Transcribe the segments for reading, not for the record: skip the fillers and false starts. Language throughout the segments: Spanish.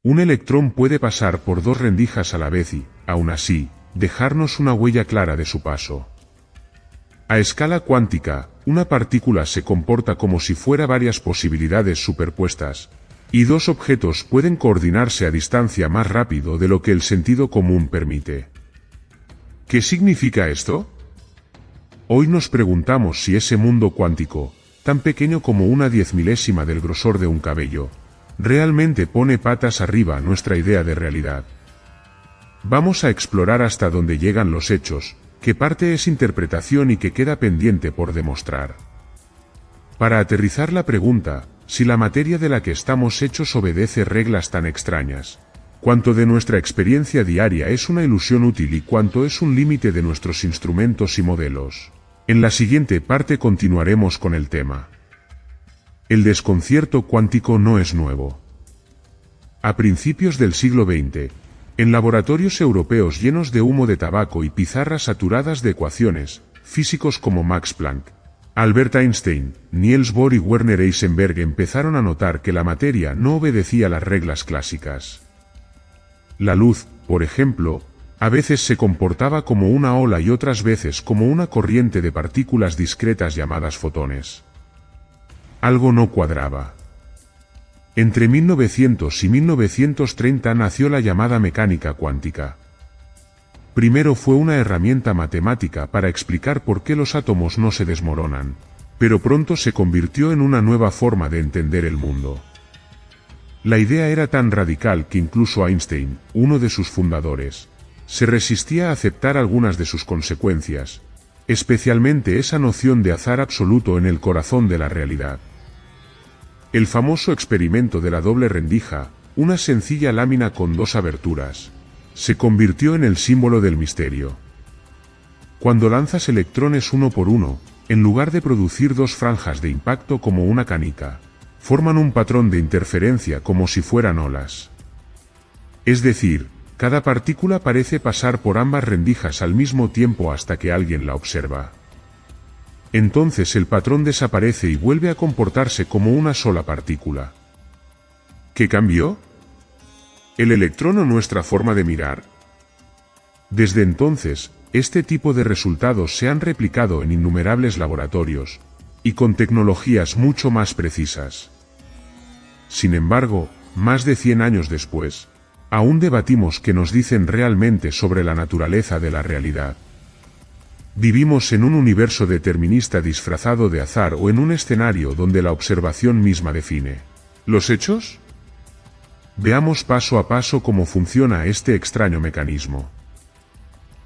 Un electrón puede pasar por dos rendijas a la vez y, aún así, dejarnos una huella clara de su paso. A escala cuántica, una partícula se comporta como si fuera varias posibilidades superpuestas, y dos objetos pueden coordinarse a distancia más rápido de lo que el sentido común permite. ¿Qué significa esto? Hoy nos preguntamos si ese mundo cuántico, tan pequeño como una 10.000ª del grosor de un cabello, realmente pone patas arriba nuestra idea de realidad. Vamos a explorar hasta dónde llegan los hechos, qué parte es interpretación y qué queda pendiente por demostrar. Para aterrizar la pregunta, si la materia de la que estamos hechos obedece reglas tan extrañas, cuánto de nuestra experiencia diaria es una ilusión útil y cuánto es un límite de nuestros instrumentos y modelos. En la siguiente parte continuaremos con el tema. El desconcierto cuántico no es nuevo. A principios del siglo XX, en laboratorios europeos llenos de humo de tabaco y pizarras saturadas de ecuaciones, físicos como Max Planck, Albert Einstein, Niels Bohr y Werner Heisenberg empezaron a notar que la materia no obedecía las reglas clásicas. La luz, por ejemplo, a veces se comportaba como una ola y otras veces como una corriente de partículas discretas llamadas fotones. Algo no cuadraba. Entre 1900 y 1930 nació la llamada mecánica cuántica. Primero fue una herramienta matemática para explicar por qué los átomos no se desmoronan, pero pronto se convirtió en una nueva forma de entender el mundo. La idea era tan radical que incluso Einstein, uno de sus fundadores, se resistía a aceptar algunas de sus consecuencias, especialmente esa noción de azar absoluto en el corazón de la realidad. El famoso experimento de la doble rendija, una sencilla lámina con dos aberturas, se convirtió en el símbolo del misterio. Cuando lanzas electrones uno por uno, en lugar de producir dos franjas de impacto como una canica, forman un patrón de interferencia como si fueran olas. Es decir, cada partícula parece pasar por ambas rendijas al mismo tiempo hasta que alguien la observa. Entonces el patrón desaparece y vuelve a comportarse como una sola partícula. ¿Qué cambió? ¿El electrón o nuestra forma de mirar? Desde entonces, este tipo de resultados se han replicado en innumerables laboratorios, y con tecnologías mucho más precisas. Sin embargo, más de 100 años después, aún debatimos qué nos dicen realmente sobre la naturaleza de la realidad. ¿Vivimos en un universo determinista disfrazado de azar o en un escenario donde la observación misma define los hechos? Veamos paso a paso cómo funciona este extraño mecanismo.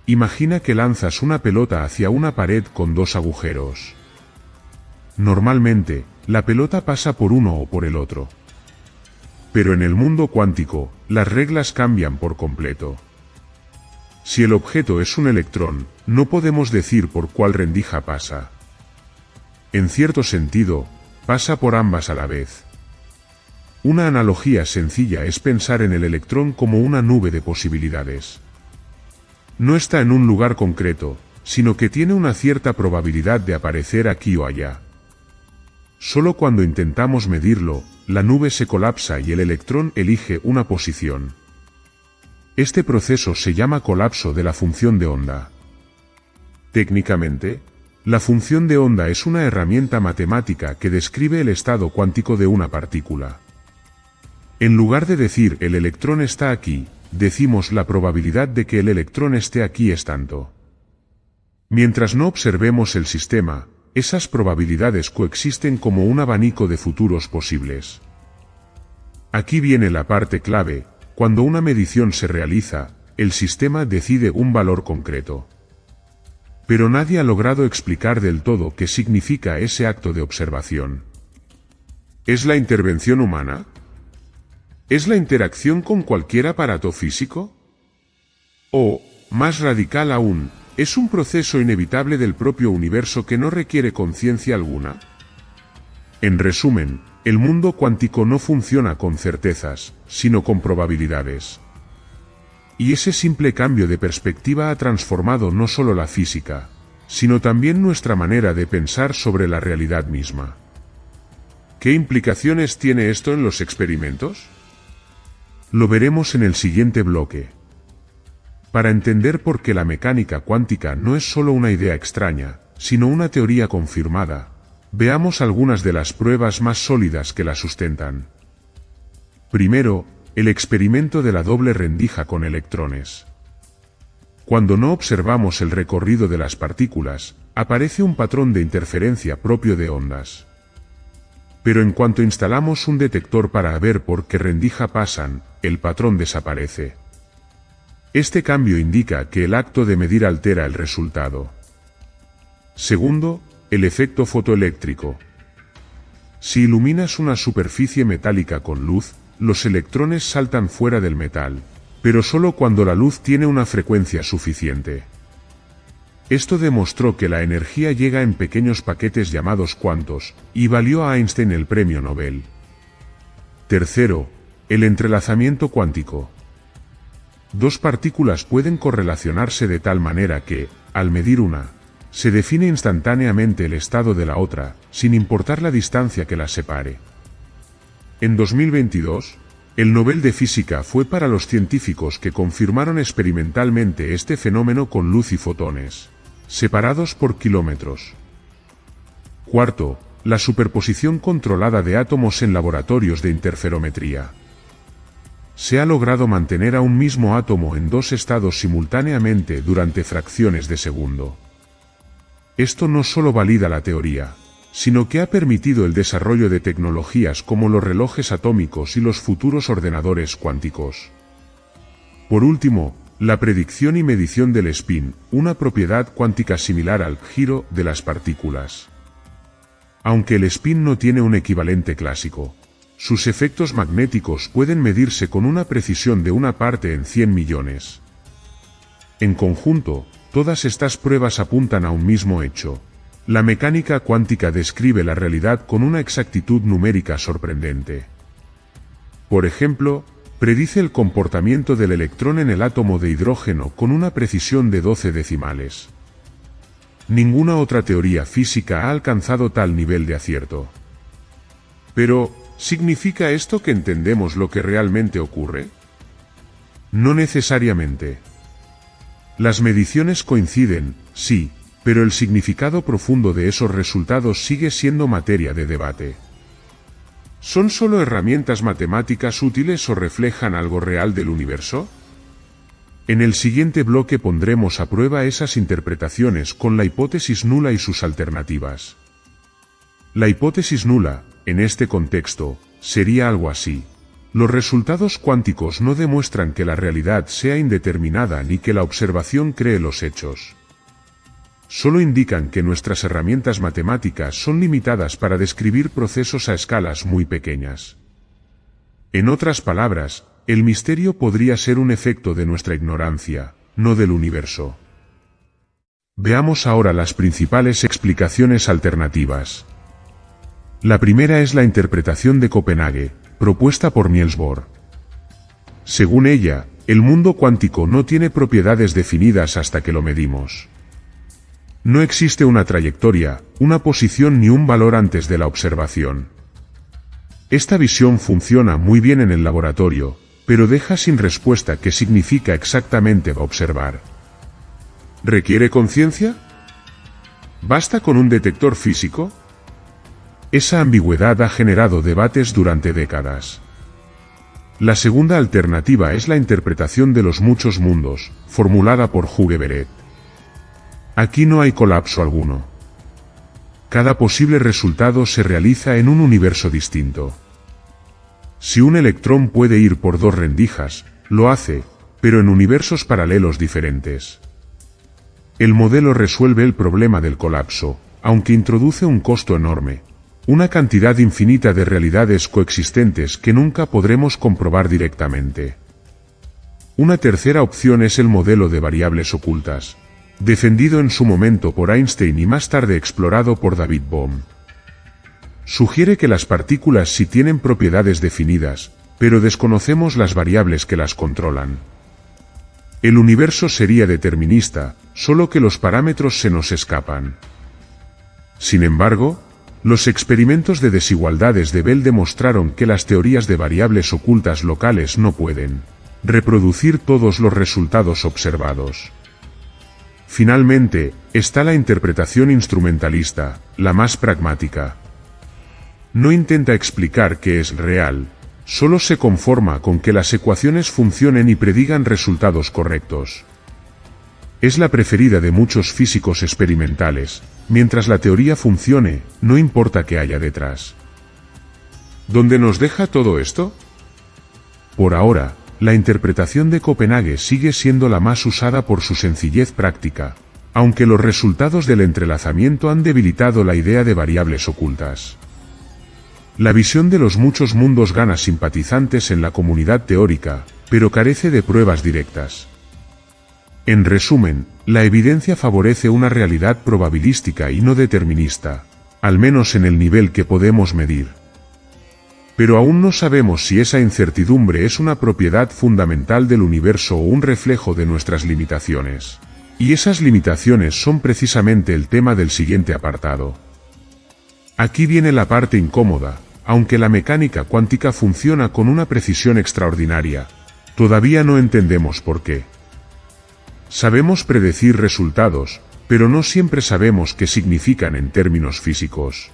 Imagina que lanzas una pelota hacia una pared con dos agujeros. Normalmente, la pelota pasa por uno o por el otro. Pero en el mundo cuántico, las reglas cambian por completo. Si el objeto es un electrón, no podemos decir por cuál rendija pasa. En cierto sentido, pasa por ambas a la vez. Una analogía sencilla es pensar en el electrón como una nube de posibilidades. No está en un lugar concreto, sino que tiene una cierta probabilidad de aparecer aquí o allá. Solo cuando intentamos medirlo, la nube se colapsa y el electrón elige una posición. Este proceso se llama colapso de la función de onda. Técnicamente, la función de onda es una herramienta matemática que describe el estado cuántico de una partícula. En lugar de decir el electrón está aquí, decimos la probabilidad de que el electrón esté aquí es tanto. Mientras no observemos el sistema, esas probabilidades coexisten como un abanico de futuros posibles. Aquí viene la parte clave: cuando una medición se realiza, el sistema decide un valor concreto. Pero nadie ha logrado explicar del todo qué significa ese acto de observación. ¿Es la intervención humana? ¿Es la interacción con cualquier aparato físico? O, más radical aún, ¿es un proceso inevitable del propio universo que no requiere conciencia alguna? En resumen, el mundo cuántico no funciona con certezas, sino con probabilidades. Y ese simple cambio de perspectiva ha transformado no solo la física, sino también nuestra manera de pensar sobre la realidad misma. ¿Qué implicaciones tiene esto en los experimentos? Lo veremos en el siguiente bloque. Para entender por qué la mecánica cuántica no es solo una idea extraña, sino una teoría confirmada, veamos algunas de las pruebas más sólidas que la sustentan. Primero, el experimento de la doble rendija con electrones. Cuando no observamos el recorrido de las partículas, aparece un patrón de interferencia propio de ondas. Pero en cuanto instalamos un detector para ver por qué rendija pasan, el patrón desaparece. Este cambio indica que el acto de medir altera el resultado. Segundo, el efecto fotoeléctrico. Si iluminas una superficie metálica con luz, los electrones saltan fuera del metal, pero solo cuando la luz tiene una frecuencia suficiente. Esto demostró que la energía llega en pequeños paquetes llamados cuantos, y valió a Einstein el premio Nobel. Tercero, el entrelazamiento cuántico. Dos partículas pueden correlacionarse de tal manera que, al medir una, se define instantáneamente el estado de la otra, sin importar la distancia que las separe. En 2022, el Nobel de Física fue para los científicos que confirmaron experimentalmente este fenómeno con luz y fotones, separados por kilómetros. Cuarto, la superposición controlada de átomos en laboratorios de interferometría. Se ha logrado mantener a un mismo átomo en dos estados simultáneamente durante fracciones de segundo. Esto no solo valida la teoría, sino que ha permitido el desarrollo de tecnologías como los relojes atómicos y los futuros ordenadores cuánticos. Por último, la predicción y medición del spin, una propiedad cuántica similar al giro de las partículas. Aunque el spin no tiene un equivalente clásico, sus efectos magnéticos pueden medirse con una precisión de una parte en 100 millones. En conjunto, todas estas pruebas apuntan a un mismo hecho. La mecánica cuántica describe la realidad con una exactitud numérica sorprendente. Por ejemplo, predice el comportamiento del electrón en el átomo de hidrógeno con una precisión de 12 decimales. Ninguna otra teoría física ha alcanzado tal nivel de acierto. Pero, ¿significa esto que entendemos lo que realmente ocurre? No necesariamente. Las mediciones coinciden, sí, pero el significado profundo de esos resultados sigue siendo materia de debate. ¿Son solo herramientas matemáticas útiles o reflejan algo real del universo? En el siguiente bloque pondremos a prueba esas interpretaciones con la hipótesis nula y sus alternativas. La hipótesis nula, en este contexto, sería algo así. Los resultados cuánticos no demuestran que la realidad sea indeterminada ni que la observación cree los hechos. Solo indican que nuestras herramientas matemáticas son limitadas para describir procesos a escalas muy pequeñas. En otras palabras, el misterio podría ser un efecto de nuestra ignorancia, no del universo. Veamos ahora las principales explicaciones alternativas. La primera es la interpretación de Copenhague, propuesta por Niels Bohr. Según ella, el mundo cuántico no tiene propiedades definidas hasta que lo medimos. No existe una trayectoria, una posición ni un valor antes de la observación. Esta visión funciona muy bien en el laboratorio, pero deja sin respuesta qué significa exactamente observar. ¿Requiere conciencia? ¿Basta con un detector físico? Esa ambigüedad ha generado debates durante décadas. La segunda alternativa es la interpretación de los muchos mundos, formulada por Hugh Everett. Aquí no hay colapso alguno. Cada posible resultado se realiza en un universo distinto. Si un electrón puede ir por dos rendijas, lo hace, pero en universos paralelos diferentes. El modelo resuelve el problema del colapso, aunque introduce un costo enorme. Una cantidad infinita de realidades coexistentes que nunca podremos comprobar directamente. Una tercera opción es el modelo de variables ocultas, defendido en su momento por Einstein y más tarde explorado por David Bohm. Sugiere que las partículas sí tienen propiedades definidas, pero desconocemos las variables que las controlan. El universo sería determinista, solo que los parámetros se nos escapan. Sin embargo, Los experimentos de desigualdades de Bell demostraron que las teorías de variables ocultas locales no pueden reproducir todos los resultados observados. Finalmente, está la interpretación instrumentalista, la más pragmática. No intenta explicar qué es real, solo se conforma con que las ecuaciones funcionen y predigan resultados correctos. Es la preferida de muchos físicos experimentales. Mientras la teoría funcione, no importa qué haya detrás. ¿Dónde nos deja todo esto? Por ahora, la interpretación de Copenhague sigue siendo la más usada por su sencillez práctica, aunque los resultados del entrelazamiento han debilitado la idea de variables ocultas. La visión de los muchos mundos gana simpatizantes en la comunidad teórica, pero carece de pruebas directas. En resumen, la evidencia favorece una realidad probabilística y no determinista, al menos en el nivel que podemos medir. Pero aún no sabemos si esa incertidumbre es una propiedad fundamental del universo o un reflejo de nuestras limitaciones. Y esas limitaciones son precisamente el tema del siguiente apartado. Aquí viene la parte incómoda. Aunque la mecánica cuántica funciona con una precisión extraordinaria, todavía no entendemos por qué. Sabemos predecir resultados, pero no siempre sabemos qué significan en términos físicos.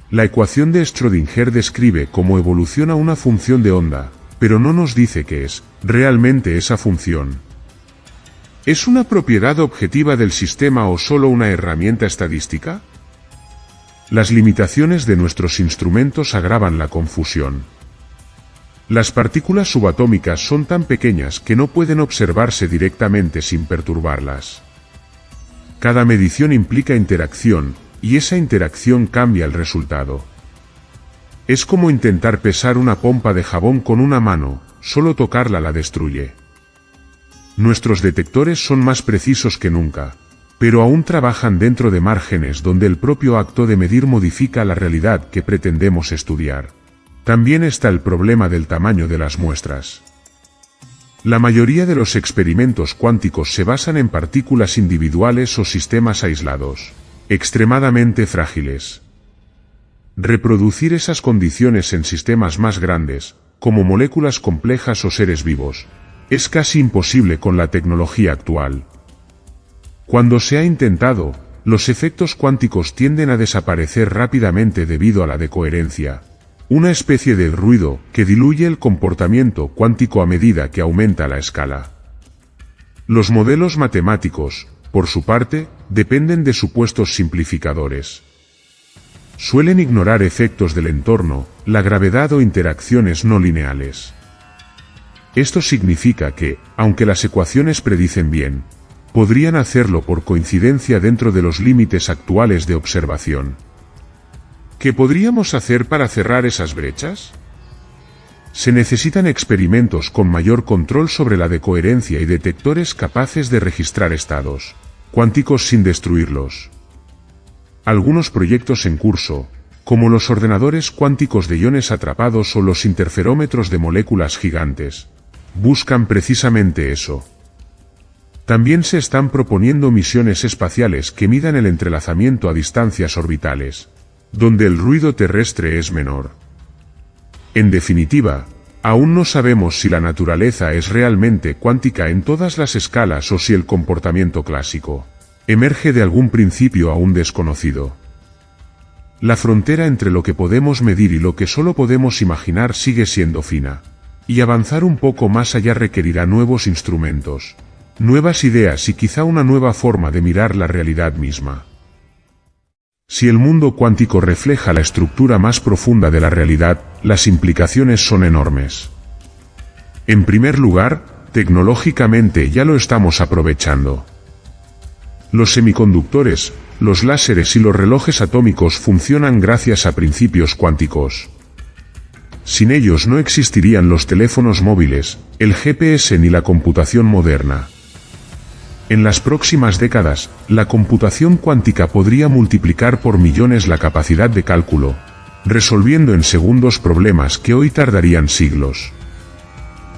La ecuación de Schrödinger describe cómo evoluciona una función de onda, pero no nos dice qué es realmente esa función. ¿Es una propiedad objetiva del sistema o solo una herramienta estadística? Las limitaciones de nuestros instrumentos agravan la confusión. Las partículas subatómicas son tan pequeñas que no pueden observarse directamente sin perturbarlas. Cada medición implica interacción, y esa interacción cambia el resultado. Es como intentar pesar una pompa de jabón con una mano, solo tocarla la destruye. Nuestros detectores son más precisos que nunca, pero aún trabajan dentro de márgenes donde el propio acto de medir modifica la realidad que pretendemos estudiar. También está el problema del tamaño de las muestras. La mayoría de los experimentos cuánticos se basan en partículas individuales o sistemas aislados, extremadamente frágiles. Reproducir esas condiciones en sistemas más grandes, como moléculas complejas o seres vivos, es casi imposible con la tecnología actual. Cuando se ha intentado, los efectos cuánticos tienden a desaparecer rápidamente debido a la decoherencia, una especie de ruido que diluye el comportamiento cuántico a medida que aumenta la escala. Los modelos matemáticos, por su parte, dependen de supuestos simplificadores. Suelen ignorar efectos del entorno, la gravedad o interacciones no lineales. Esto significa que, aunque las ecuaciones predicen bien, podrían hacerlo por coincidencia dentro de los límites actuales de observación. ¿Qué podríamos hacer para cerrar esas brechas? Se necesitan experimentos con mayor control sobre la decoherencia y detectores capaces de registrar estados cuánticos sin destruirlos. Algunos proyectos en curso, como los ordenadores cuánticos de iones atrapados o los interferómetros de moléculas gigantes, buscan precisamente eso. También se están proponiendo misiones espaciales que midan el entrelazamiento a distancias orbitales, donde el ruido terrestre es menor. En definitiva, aún no sabemos si la naturaleza es realmente cuántica en todas las escalas o si el comportamiento clásico emerge de algún principio aún desconocido. La frontera entre lo que podemos medir y lo que solo podemos imaginar sigue siendo fina, y avanzar un poco más allá requerirá nuevos instrumentos, nuevas ideas y quizá una nueva forma de mirar la realidad misma. Si el mundo cuántico refleja la estructura más profunda de la realidad, las implicaciones son enormes. En primer lugar, tecnológicamente ya lo estamos aprovechando. Los semiconductores, los láseres y los relojes atómicos funcionan gracias a principios cuánticos. Sin ellos no existirían los teléfonos móviles, el GPS ni la computación moderna. En las próximas décadas, la computación cuántica podría multiplicar por millones la capacidad de cálculo, resolviendo en segundos problemas que hoy tardarían siglos.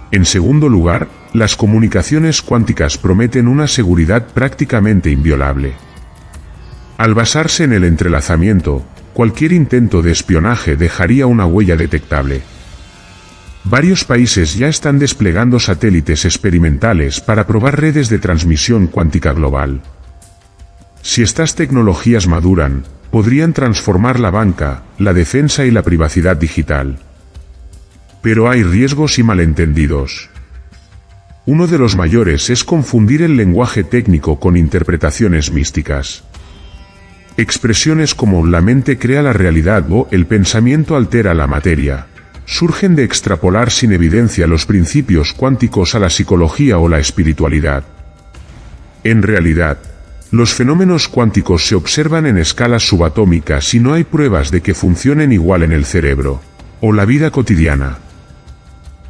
En segundo lugar, las comunicaciones cuánticas prometen una seguridad prácticamente inviolable. Al basarse en el entrelazamiento, cualquier intento de espionaje dejaría una huella detectable. Varios países ya están desplegando satélites experimentales para probar redes de transmisión cuántica global. Si estas tecnologías maduran, podrían transformar la banca, la defensa y la privacidad digital. Pero hay riesgos y malentendidos. Uno de los mayores es confundir el lenguaje técnico con interpretaciones místicas. Expresiones como la mente crea la realidad o el pensamiento altera la materia surgen de extrapolar sin evidencia los principios cuánticos a la psicología o la espiritualidad. En realidad, los fenómenos cuánticos se observan en escalas subatómicas y no hay pruebas de que funcionen igual en el cerebro o la vida cotidiana.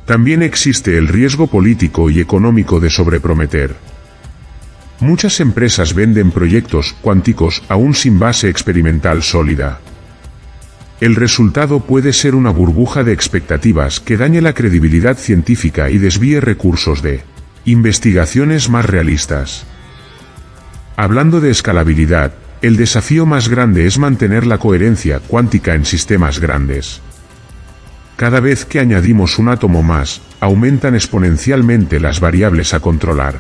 También existe el riesgo político y económico de sobreprometer. Muchas empresas venden proyectos cuánticos aún sin base experimental sólida. El resultado puede ser una burbuja de expectativas que dañe la credibilidad científica y desvíe recursos de investigaciones más realistas. Hablando de escalabilidad, el desafío más grande es mantener la coherencia cuántica en sistemas grandes. Cada vez que añadimos un átomo más, aumentan exponencialmente las variables a controlar.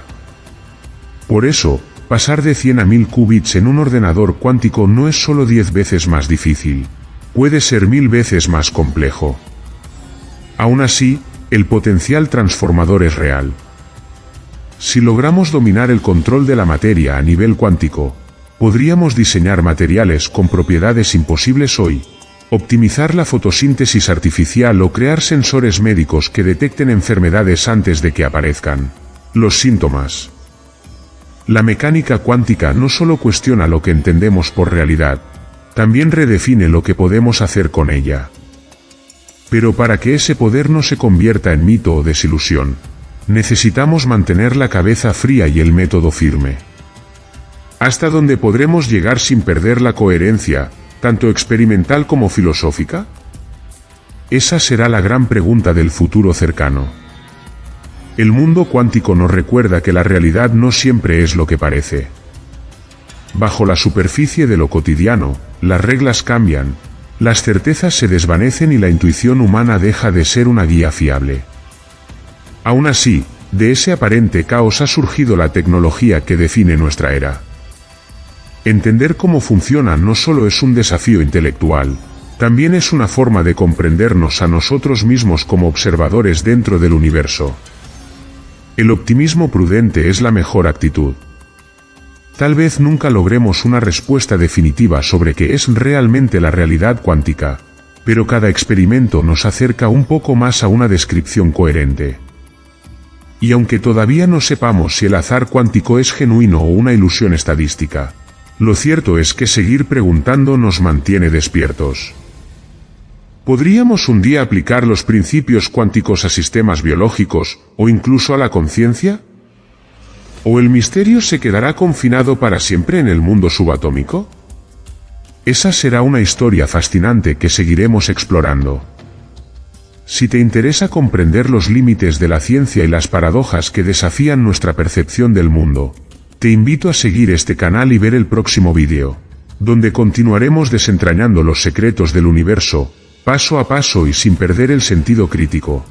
Por eso, pasar de 100 a 1000 qubits en un ordenador cuántico no es solo 10 veces más difícil. Puede ser 1000 veces más complejo. Aún así, el potencial transformador es real. Si logramos dominar el control de la materia a nivel cuántico, podríamos diseñar materiales con propiedades imposibles hoy, optimizar la fotosíntesis artificial o crear sensores médicos que detecten enfermedades antes de que aparezcan los síntomas. La mecánica cuántica no solo cuestiona lo que entendemos por realidad, también redefine lo que podemos hacer con ella. Pero para que ese poder no se convierta en mito o desilusión, necesitamos mantener la cabeza fría y el método firme. ¿Hasta dónde podremos llegar sin perder la coherencia, tanto experimental como filosófica? Esa será la gran pregunta del futuro cercano. El mundo cuántico nos recuerda que la realidad no siempre es lo que parece. Bajo la superficie de lo cotidiano, las reglas cambian, las certezas se desvanecen y la intuición humana deja de ser una guía fiable. Aún así, de ese aparente caos ha surgido la tecnología que define nuestra era. Entender cómo funciona no solo es un desafío intelectual, también es una forma de comprendernos a nosotros mismos como observadores dentro del universo. El optimismo prudente es la mejor actitud. Tal vez nunca logremos una respuesta definitiva sobre qué es realmente la realidad cuántica, pero cada experimento nos acerca un poco más a una descripción coherente. Y aunque todavía no sepamos si el azar cuántico es genuino o una ilusión estadística, lo cierto es que seguir preguntando nos mantiene despiertos. ¿Podríamos un día aplicar los principios cuánticos a sistemas biológicos, o incluso a la conciencia? ¿O el misterio se quedará confinado para siempre en el mundo subatómico? Esa será una historia fascinante que seguiremos explorando. Si te interesa comprender los límites de la ciencia y las paradojas que desafían nuestra percepción del mundo, te invito a seguir este canal y ver el próximo vídeo, donde continuaremos desentrañando los secretos del universo, paso a paso y sin perder el sentido crítico.